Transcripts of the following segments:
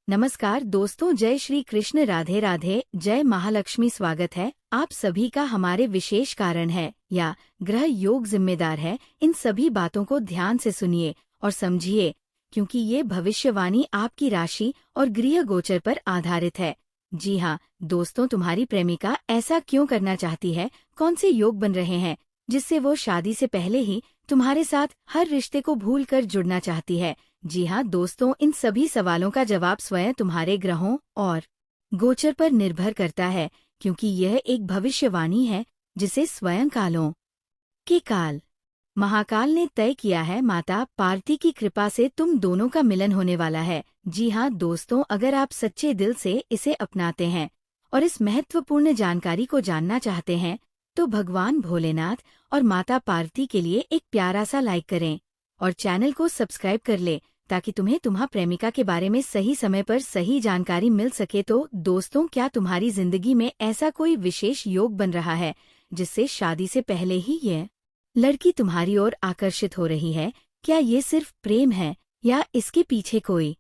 नमस्कार दोस्तों, जय श्री कृष्ण, राधे राधे, जय महालक्ष्मी। स्वागत है आप सभी का हमारे विशेष कारण है या ग्रह योग जिम्मेदार है। इन सभी बातों को ध्यान से सुनिए और समझिए, क्योंकि ये भविष्यवाणी आपकी राशि और गृह गोचर पर आधारित है। जी हाँ दोस्तों, तुम्हारी प्रेमिका ऐसा क्यों करना चाहती है? कौन से योग बन रहे हैं जिससे वो शादी से पहले ही तुम्हारे साथ हर रिश्ते को भूलकर जुड़ना चाहती है? जी हाँ दोस्तों, इन सभी सवालों का जवाब स्वयं तुम्हारे ग्रहों और गोचर पर निर्भर करता है, क्योंकि यह एक भविष्यवाणी है जिसे स्वयं कालों के काल महाकाल ने तय किया है। माता पार्वती की कृपा से तुम दोनों का मिलन होने वाला है। जी हाँ दोस्तों, अगर आप सच्चे दिल से इसे अपनाते हैं और इस महत्वपूर्ण जानकारी को जानना चाहते हैं, तो भगवान भोलेनाथ और माता पार्वती के लिए एक प्यारा सा लाइक करें और चैनल को सब्सक्राइब कर ले, ताकि तुम्हें तुम्हारी प्रेमिका के बारे में सही समय पर सही जानकारी मिल सके। तो दोस्तों, क्या तुम्हारी जिंदगी में ऐसा कोई विशेष योग बन रहा है जिससे शादी से पहले ही यह लड़की तुम्हारी ओर आकर्षित हो रही है? क्या ये सिर्फ प्रेम है या इसके पीछे कोई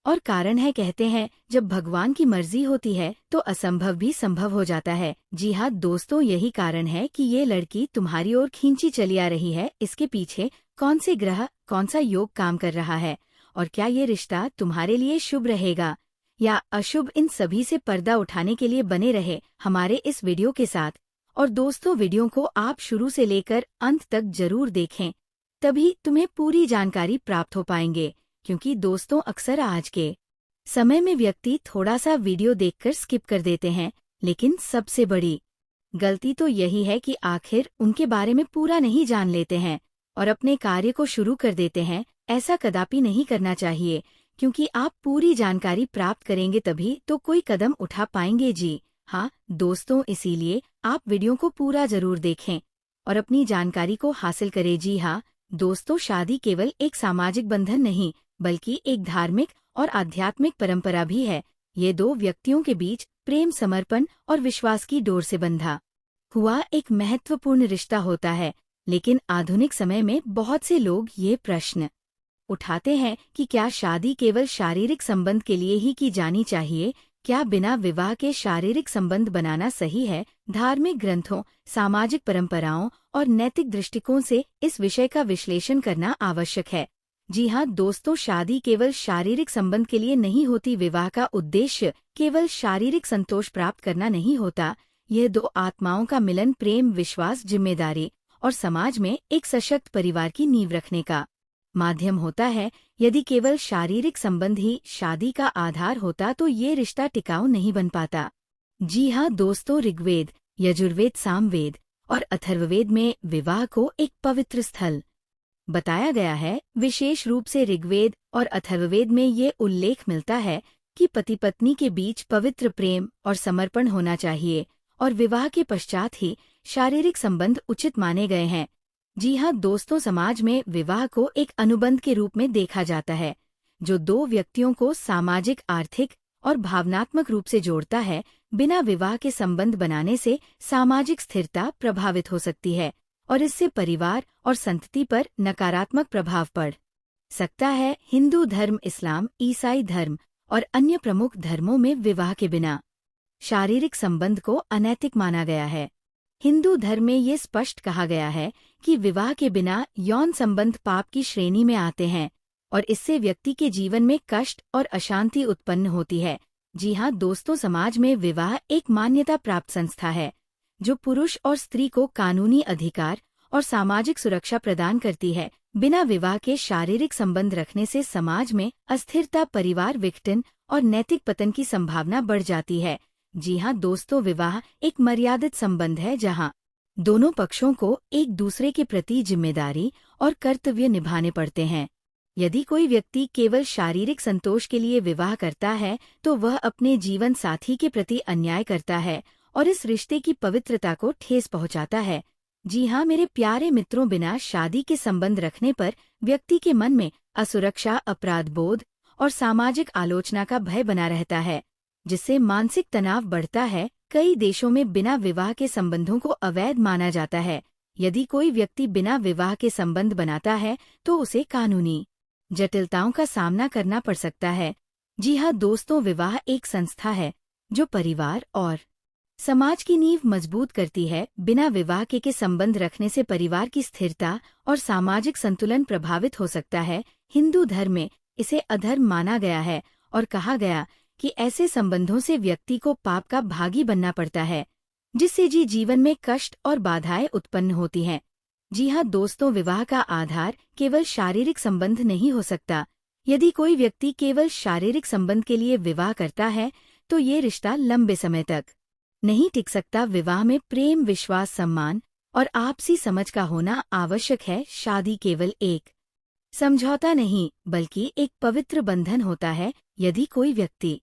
और कारण है? कहते हैं, जब भगवान की मर्जी होती है तो असंभव भी संभव हो जाता है। जी हाँ दोस्तों, यही कारण है कि ये लड़की तुम्हारी ओर खींची चली आ रही है। इसके पीछे कौन से ग्रह, कौन सा योग काम कर रहा है और क्या ये रिश्ता तुम्हारे लिए शुभ रहेगा या अशुभ? इन सभी से पर्दा उठाने के लिए बने रहे हमारे इस वीडियो के साथ। और दोस्तों, वीडियो को आप शुरू से लेकर अंत तक जरूर देखें, तभी तुम्हें पूरी जानकारी प्राप्त हो पाएंगे। क्योंकि दोस्तों, अक्सर आज के समय में व्यक्ति थोड़ा सा वीडियो देखकर स्किप कर देते हैं, लेकिन सबसे बड़ी गलती तो यही है कि आखिर उनके बारे में पूरा नहीं जान लेते हैं और अपने कार्य को शुरू कर देते हैं। ऐसा कदापि नहीं करना चाहिए, क्योंकि आप पूरी जानकारी प्राप्त करेंगे तभी तो कोई कदम उठा पाएंगे। जी हाँ दोस्तों, इसीलिए आप वीडियो को पूरा जरूर देखें और अपनी जानकारी को हासिल करें। जी हाँ दोस्तों, शादी केवल एक सामाजिक बंधन नहीं, बल्कि एक धार्मिक और आध्यात्मिक परंपरा भी है। ये दो व्यक्तियों के बीच प्रेम, समर्पण और विश्वास की डोर से बंधा हुआ एक महत्वपूर्ण रिश्ता होता है। लेकिन आधुनिक समय में बहुत से लोग ये प्रश्न उठाते हैं कि क्या शादी केवल शारीरिक संबंध के लिए ही की जानी चाहिए? क्या बिना विवाह के शारीरिक संबंध बनाना सही है? धार्मिक ग्रंथों, सामाजिक परंपराओं और नैतिक दृष्टिकोण से इस विषय का विश्लेषण करना आवश्यक है। जी हाँ दोस्तों, शादी केवल शारीरिक संबंध के लिए नहीं होती। विवाह का उद्देश्य केवल शारीरिक संतोष प्राप्त करना नहीं होता। यह दो आत्माओं का मिलन, प्रेम, विश्वास, जिम्मेदारी और समाज में एक सशक्त परिवार की नींव रखने का माध्यम होता है। यदि केवल शारीरिक संबंध ही शादी का आधार होता तो ये रिश्ता टिकाऊ नहीं बन पाता। जी हाँ दोस्तों, ऋग्वेद, यजुर्वेद, सामवेद और अथर्ववेद में विवाह को एक पवित्र स्थल बताया गया है। विशेष रूप से ऋग्वेद और अथर्ववेद में ये उल्लेख मिलता है कि पति पत्नी के बीच पवित्र प्रेम और समर्पण होना चाहिए और विवाह के पश्चात ही शारीरिक संबंध उचित माने गए हैं। जी हाँ दोस्तों, समाज में विवाह को एक अनुबंध के रूप में देखा जाता है, जो दो व्यक्तियों को सामाजिक, आर्थिक और भावनात्मक रूप से जोड़ता है। बिना विवाह के संबंध बनाने से सामाजिक स्थिरता प्रभावित हो सकती है और इससे परिवार और संतति पर नकारात्मक प्रभाव पड़ सकता है। हिंदू धर्म, इस्लाम, ईसाई धर्म और अन्य प्रमुख धर्मों में विवाह के बिना शारीरिक संबंध को अनैतिक माना गया है। हिंदू धर्म में ये स्पष्ट कहा गया है कि विवाह के बिना यौन संबंध पाप की श्रेणी में आते हैं और इससे व्यक्ति के जीवन में कष्ट और अशांति उत्पन्न होती है। जी हाँ दोस्तों, समाज में विवाह एक मान्यता प्राप्त संस्था है जो पुरुष और स्त्री को कानूनी अधिकार और सामाजिक सुरक्षा प्रदान करती है। बिना विवाह के शारीरिक संबंध रखने से समाज में अस्थिरता, परिवार विघटन और नैतिक पतन की संभावना बढ़ जाती है। जी हाँ दोस्तों, विवाह एक मर्यादित संबंध है जहाँ दोनों पक्षों को एक दूसरे के प्रति जिम्मेदारी और कर्तव्य निभाने पड़ते हैं। यदि कोई व्यक्ति केवल शारीरिक संतोष के लिए विवाह करता है तो वह अपने जीवन साथी के प्रति अन्याय करता है और इस रिश्ते की पवित्रता को ठेस पहुंचाता है। जी हाँ मेरे प्यारे मित्रों, बिना शादी के संबंध रखने पर व्यक्ति के मन में असुरक्षा, अपराध बोध और सामाजिक आलोचना का भय बना रहता है, जिससे मानसिक तनाव बढ़ता है। कई देशों में बिना विवाह के संबंधों को अवैध माना जाता है। यदि कोई व्यक्ति बिना विवाह के संबंध बनाता है तो उसे कानूनी जटिलताओं का सामना करना पड़ सकता है। जी हाँ दोस्तों, विवाह एक संस्था है जो परिवार और समाज की नींव मजबूत करती है। बिना विवाह के संबंध रखने से परिवार की स्थिरता और सामाजिक संतुलन प्रभावित हो सकता है। हिंदू धर्म में इसे अधर्म माना गया है और कहा गया कि ऐसे संबंधों से व्यक्ति को पाप का भागी बनना पड़ता है, जिससे जीवन में कष्ट और बाधाएं उत्पन्न होती हैं। जी हाँ दोस्तों, विवाह का आधार केवल शारीरिक संबंध नहीं हो सकता। यदि कोई व्यक्ति केवल शारीरिक संबंध के लिए विवाह करता है तो ये रिश्ता लंबे समय तक नहीं टिक सकता। विवाह में प्रेम, विश्वास, सम्मान और आपसी समझ का होना आवश्यक है। शादी केवल एक समझौता नहीं बल्कि एक पवित्र बंधन होता है। यदि कोई व्यक्ति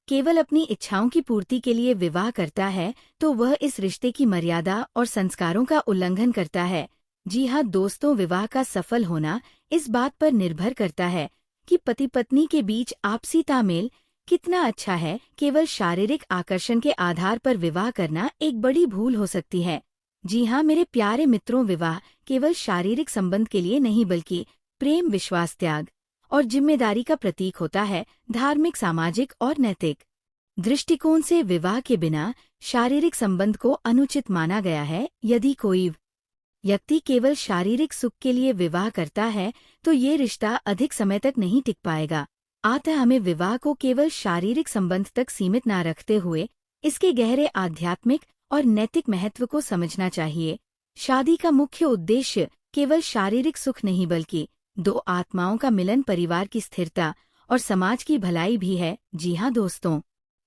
केवल अपनी इच्छाओं की पूर्ति के लिए विवाह करता है तो वह इस रिश्ते की मर्यादा और संस्कारों का उल्लंघन करता है। जी हाँ दोस्तों, विवाह का सफल होना इस बात पर निर्भर करता है कि पति पत्नी के बीच आपसी तालमेल कितना अच्छा है। केवल शारीरिक आकर्षण के आधार पर विवाह करना एक बड़ी भूल हो सकती है। जी हाँ मेरे प्यारे मित्रों, विवाह केवल शारीरिक संबंध के लिए नहीं बल्कि प्रेम, विश्वास, त्याग और जिम्मेदारी का प्रतीक होता है। धार्मिक, सामाजिक और नैतिक दृष्टिकोण से विवाह के बिना शारीरिक संबंध को अनुचित माना गया है। यदि कोई व्यक्ति केवल शारीरिक सुख के लिए विवाह करता है तो ये रिश्ता अधिक समय तक नहीं टिक पाएगा। अतः हमें विवाह को केवल शारीरिक संबंध तक सीमित न रखते हुए इसके गहरे आध्यात्मिक और नैतिक महत्व को समझना चाहिए। शादी का मुख्य उद्देश्य केवल शारीरिक सुख नहीं बल्कि दो आत्माओं का मिलन, परिवार की स्थिरता और समाज की भलाई भी है। जी हाँ दोस्तों,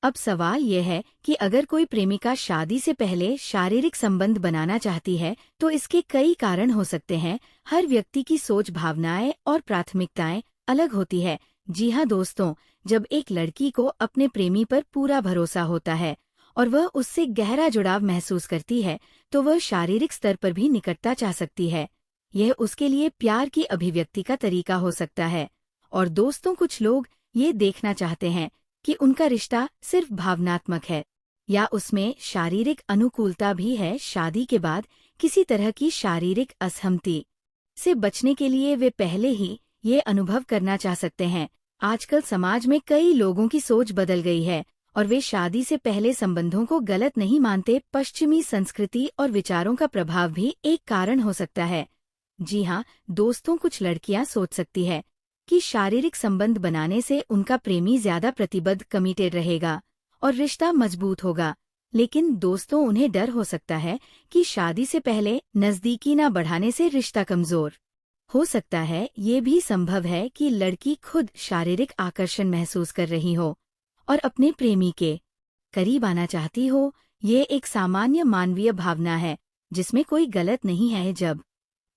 अब सवाल यह है कि अगर कोई प्रेमिका शादी से पहले शारीरिक संबंध बनाना चाहती है तो इसके कई कारण हो सकते हैं। हर व्यक्ति की सोच, भावनाएं और प्राथमिकताएं अलग होती है। जी हाँ दोस्तों, जब एक लड़की को अपने प्रेमी पर पूरा भरोसा होता है और वह उससे गहरा जुड़ाव महसूस करती है तो वह शारीरिक स्तर पर भी निकटता चाह सकती है। यह उसके लिए प्यार की अभिव्यक्ति का तरीका हो सकता है। और दोस्तों, कुछ लोग ये देखना चाहते हैं कि उनका रिश्ता सिर्फ भावनात्मक है या उसमें शारीरिक अनुकूलता भी है। शादी के बाद किसी तरह की शारीरिक असहमति से बचने के लिए वे पहले ही ये अनुभव करना चाह सकते हैं। आजकल समाज में कई लोगों की सोच बदल गई है और वे शादी से पहले संबंधों को गलत नहीं मानते। पश्चिमी संस्कृति और विचारों का प्रभाव भी एक कारण हो सकता है। जी हाँ दोस्तों, कुछ लड़कियां सोच सकती है कि शारीरिक संबंध बनाने से उनका प्रेमी ज्यादा प्रतिबद्ध, कमिटेड रहेगा और रिश्ता मजबूत होगा। लेकिन दोस्तों, उन्हें डर हो सकता है कि शादी से पहले नजदीकी न बढ़ाने से रिश्ता कमजोर हो सकता है। ये भी संभव है कि लड़की खुद शारीरिक आकर्षण महसूस कर रही हो और अपने प्रेमी के करीब आना चाहती हो। ये एक सामान्य मानवीय भावना है जिसमें कोई गलत नहीं है जब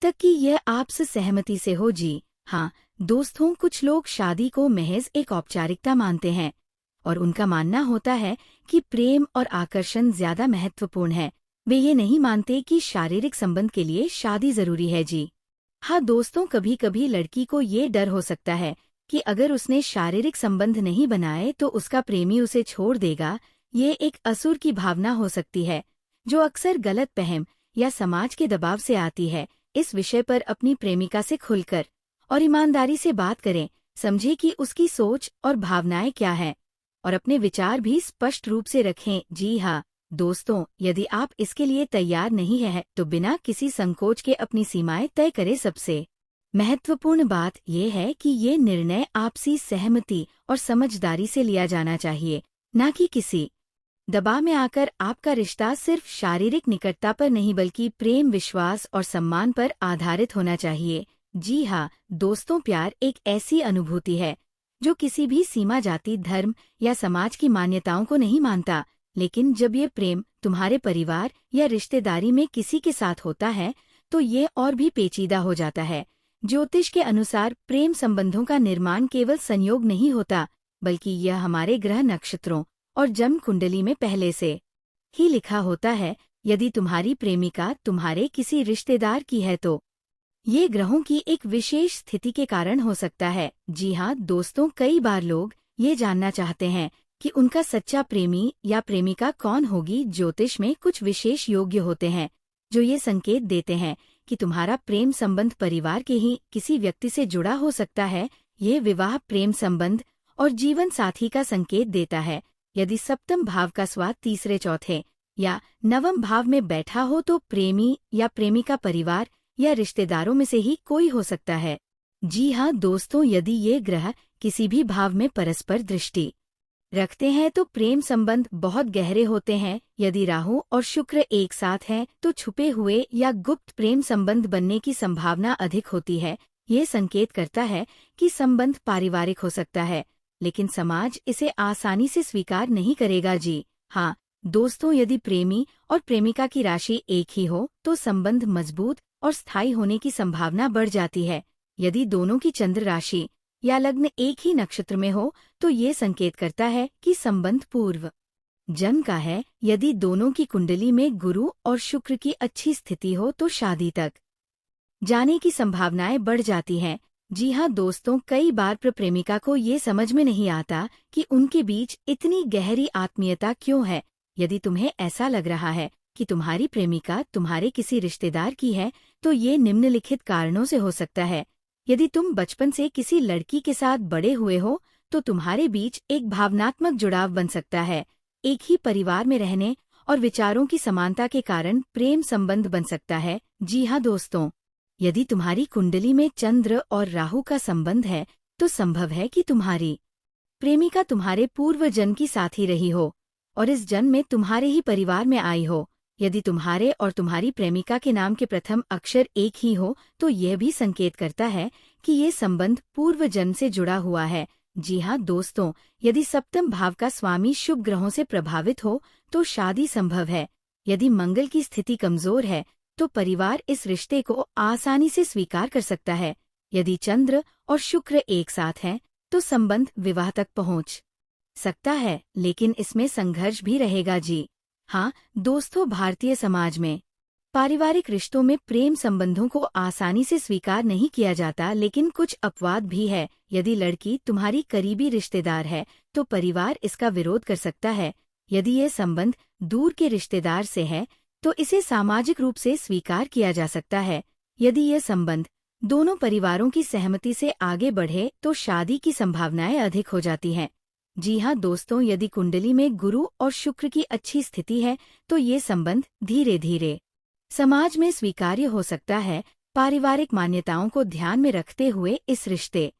तक कि यह आपसे सहमति से हो। जी हाँ दोस्तों, कुछ लोग शादी को महज एक औपचारिकता मानते हैं और उनका मानना होता है कि प्रेम और आकर्षण ज्यादा महत्वपूर्ण है। वे ये नहीं मानते कि शारीरिक संबंध के लिए शादी जरूरी है। जी हाँ दोस्तों, कभी कभी लड़की को ये डर हो सकता है कि अगर उसने शारीरिक संबंध नहीं बनाए तो उसका प्रेमी उसे छोड़ देगा। ये एक असुर की भावना हो सकती है जो अक्सर गलत फहम या समाज के दबाव से आती है। इस विषय पर अपनी प्रेमिका से खुलकर और ईमानदारी से बात करें। समझे कि उसकी सोच और भावनाएं क्या हैं और अपने विचार भी स्पष्ट रूप से रखें। जी हाँ दोस्तों, यदि आप इसके लिए तैयार नहीं हैं तो बिना किसी संकोच के अपनी सीमाएं तय करें। सबसे महत्वपूर्ण बात यह है कि ये निर्णय आपसी सहमति और समझदारी से लिया जाना चाहिए, न कि किसी दबाव में आकर। आपका रिश्ता सिर्फ शारीरिक निकटता पर नहीं बल्कि प्रेम, विश्वास और सम्मान पर आधारित होना चाहिए। जी हाँ दोस्तों, प्यार एक ऐसी अनुभूति है जो किसी भी सीमा, जाति, धर्म या समाज की मान्यताओं को नहीं मानता। लेकिन जब ये प्रेम तुम्हारे परिवार या रिश्तेदारी में किसी के साथ होता है तो ये और भी पेचीदा हो जाता है। ज्योतिष के अनुसार प्रेम संबंधों का निर्माण केवल संयोग नहीं होता बल्कि यह हमारे ग्रह, नक्षत्रों और जन्म कुंडली में पहले से ही लिखा होता है। यदि तुम्हारी प्रेमिका तुम्हारे किसी रिश्तेदार की है तो ये ग्रहों की एक विशेष स्थिति के कारण हो सकता है। जी हाँ दोस्तों, कई बार लोग ये जानना चाहते हैं कि उनका सच्चा प्रेमी या प्रेमिका कौन होगी। ज्योतिष में कुछ विशेष योग्य होते हैं जो ये संकेत देते हैं कि तुम्हारा प्रेम संबंध परिवार के ही किसी व्यक्ति से जुड़ा हो सकता है। ये विवाह, प्रेम संबंध और जीवन साथी का संकेत देता है। यदि सप्तम भाव का स्वाद तीसरे, चौथे या नवम भाव में बैठा हो तो प्रेमी या प्रेमिका परिवार या रिश्तेदारों में से ही कोई हो सकता है। जी हाँ दोस्तों, यदि ये ग्रह किसी भी भाव में परस्पर दृष्टि रखते हैं तो प्रेम संबंध बहुत गहरे होते हैं। यदि राहु और शुक्र एक साथ हैं तो छुपे हुए या गुप्त प्रेम संबंध बनने की संभावना अधिक होती है। ये संकेत करता है कि संबंध पारिवारिक हो सकता है, लेकिन समाज इसे आसानी से स्वीकार नहीं करेगा। जी हाँ दोस्तों, यदि प्रेमी और प्रेमिका की राशि एक ही हो तो संबंध मजबूत और स्थायी होने की संभावना बढ़ जाती है। यदि दोनों की चंद्र राशि या लग्न एक ही नक्षत्र में हो तो ये संकेत करता है कि संबंध पूर्व जन्म का है। यदि दोनों की कुंडली में गुरु और शुक्र की अच्छी स्थिति हो तो शादी तक जाने की संभावनाएं बढ़ जाती हैं। जी हाँ दोस्तों, कई बार प्रेमिका को ये समझ में नहीं आता कि उनके बीच इतनी गहरी आत्मीयता क्यों है। यदि तुम्हें ऐसा लग रहा है कि तुम्हारी प्रेमिका तुम्हारे किसी रिश्तेदार की है तो ये निम्नलिखित कारणों से हो सकता है। यदि तुम बचपन से किसी लड़की के साथ बड़े हुए हो तो तुम्हारे बीच एक भावनात्मक जुड़ाव बन सकता है। एक ही परिवार में रहने और विचारों की समानता के कारण प्रेम संबंध बन सकता है। जी हाँ दोस्तों, यदि तुम्हारी कुंडली में चंद्र और राहु का संबंध है तो संभव है कि तुम्हारी प्रेमिका तुम्हारे पूर्व जन्म की साथी रही हो और इस जन्म में तुम्हारे ही परिवार में आई हो। यदि तुम्हारे और तुम्हारी प्रेमिका के नाम के प्रथम अक्षर एक ही हो तो यह भी संकेत करता है कि ये संबंध पूर्व जन्म से जुड़ा हुआ है। जी हाँ दोस्तों, यदि सप्तम भाव का स्वामी शुभ ग्रहों से प्रभावित हो तो शादी संभव है। यदि मंगल की स्थिति कमजोर है तो परिवार इस रिश्ते को आसानी से स्वीकार कर सकता है। यदि चंद्र और शुक्र एक साथ हैं तो संबंध विवाह तक पहुंच सकता है, लेकिन इसमें संघर्ष भी रहेगा। जी हाँ दोस्तों, भारतीय समाज में पारिवारिक रिश्तों में प्रेम संबंधों को आसानी से स्वीकार नहीं किया जाता, लेकिन कुछ अपवाद भी है। यदि लड़की तुम्हारी करीबी रिश्तेदार है तो परिवार इसका विरोध कर सकता है। यदि ये संबंध दूर के रिश्तेदार से है तो इसे सामाजिक रूप से स्वीकार किया जा सकता है। यदि ये संबंध दोनों परिवारों की सहमति से आगे बढ़े तो शादी की संभावनाएं अधिक हो जाती हैं। जी हाँ दोस्तों, यदि कुंडली में गुरु और शुक्र की अच्छी स्थिति है तो ये संबंध धीरे धीरे समाज में स्वीकार्य हो सकता है। पारिवारिक मान्यताओं को ध्यान में रखते हुए इस रिश्ते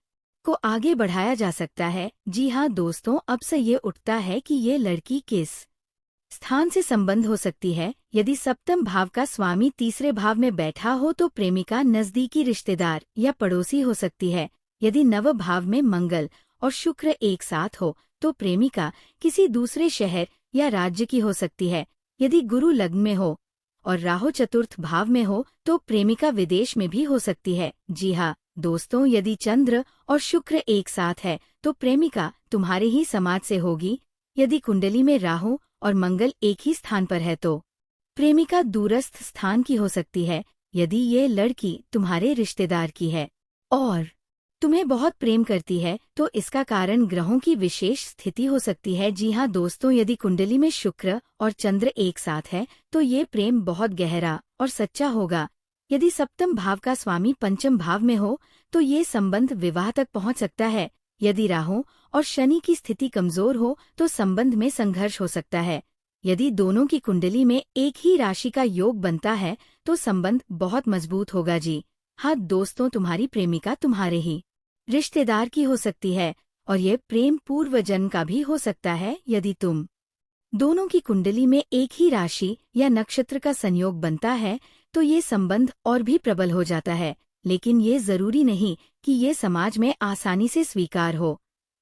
को आगे बढ़ाया जा सकता है। जी हाँ दोस्तों, अब से ये उठता है कि ये लड़की किस स्थान से संबंध हो सकती है। यदि सप्तम भाव का स्वामी तीसरे भाव में बैठा हो तो प्रेमिका नजदीकी रिश्तेदार या पड़ोसी हो सकती है। यदि नव भाव में मंगल और शुक्र एक साथ हो तो प्रेमिका किसी दूसरे शहर या राज्य की हो सकती है। यदि गुरु लग्न में हो और राहु चतुर्थ भाव में हो तो प्रेमिका विदेश में भी हो सकती है। जी हाँ दोस्तों, यदि चंद्र और शुक्र एक साथ है तो प्रेमिका तुम्हारे ही समाज से होगी। यदि कुंडली में राहु और मंगल एक ही स्थान पर है तो प्रेमिका दूरस्थ स्थान की हो सकती है। यदि ये लड़की तुम्हारे रिश्तेदार की है और तुम्हें बहुत प्रेम करती है तो इसका कारण ग्रहों की विशेष स्थिति हो सकती है। जी हाँ दोस्तों, यदि कुंडली में शुक्र और चंद्र एक साथ है तो ये प्रेम बहुत गहरा और सच्चा होगा। यदि सप्तम भाव का स्वामी पंचम भाव में हो तो ये संबंध विवाह तक पहुंच सकता है। यदि राहु और शनि की स्थिति कमजोर हो तो संबंध में संघर्ष हो सकता है। यदि दोनों की कुंडली में एक ही राशि का योग बनता है तो संबंध बहुत मजबूत होगा। जी हाँ दोस्तों, तुम्हारी प्रेमिका तुम्हारे ही रिश्तेदार की हो सकती है और ये प्रेम पूर्व जन्म का भी हो सकता है। यदि तुम दोनों की कुंडली में एक ही राशि या नक्षत्र का संयोग बनता है तो ये संबंध और भी प्रबल हो जाता है, लेकिन ये जरूरी नहीं कि ये समाज में आसानी से स्वीकार हो।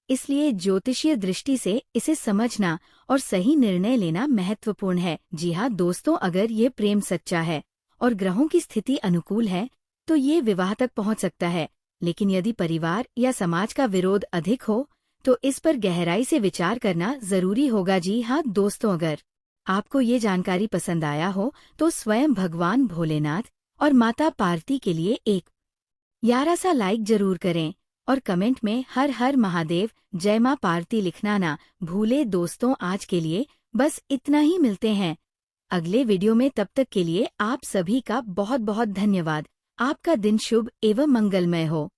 इसलिए ज्योतिषीय दृष्टि से इसे समझना और सही निर्णय लेना महत्वपूर्ण है। जी हाँ दोस्तों, अगर ये प्रेम सच्चा है और ग्रहों की स्थिति अनुकूल है तो ये विवाह तक पहुंच सकता है, लेकिन यदि परिवार या समाज का विरोध अधिक हो तो इस पर गहराई से विचार करना जरूरी होगा। जी हाँ दोस्तों, अगर आपको ये जानकारी पसंद आया हो तो स्वयं भगवान भोलेनाथ और माता पार्वती के लिए एक प्यारा सा लाइक जरूर करें और कमेंट में हर हर महादेव जय मां पार्वती लिखना ना भूले। दोस्तों, आज के लिए बस इतना ही। मिलते हैं अगले वीडियो में, तब तक के लिए आप सभी का बहुत बहुत धन्यवाद। आपका दिन शुभ एवं मंगलमय हो।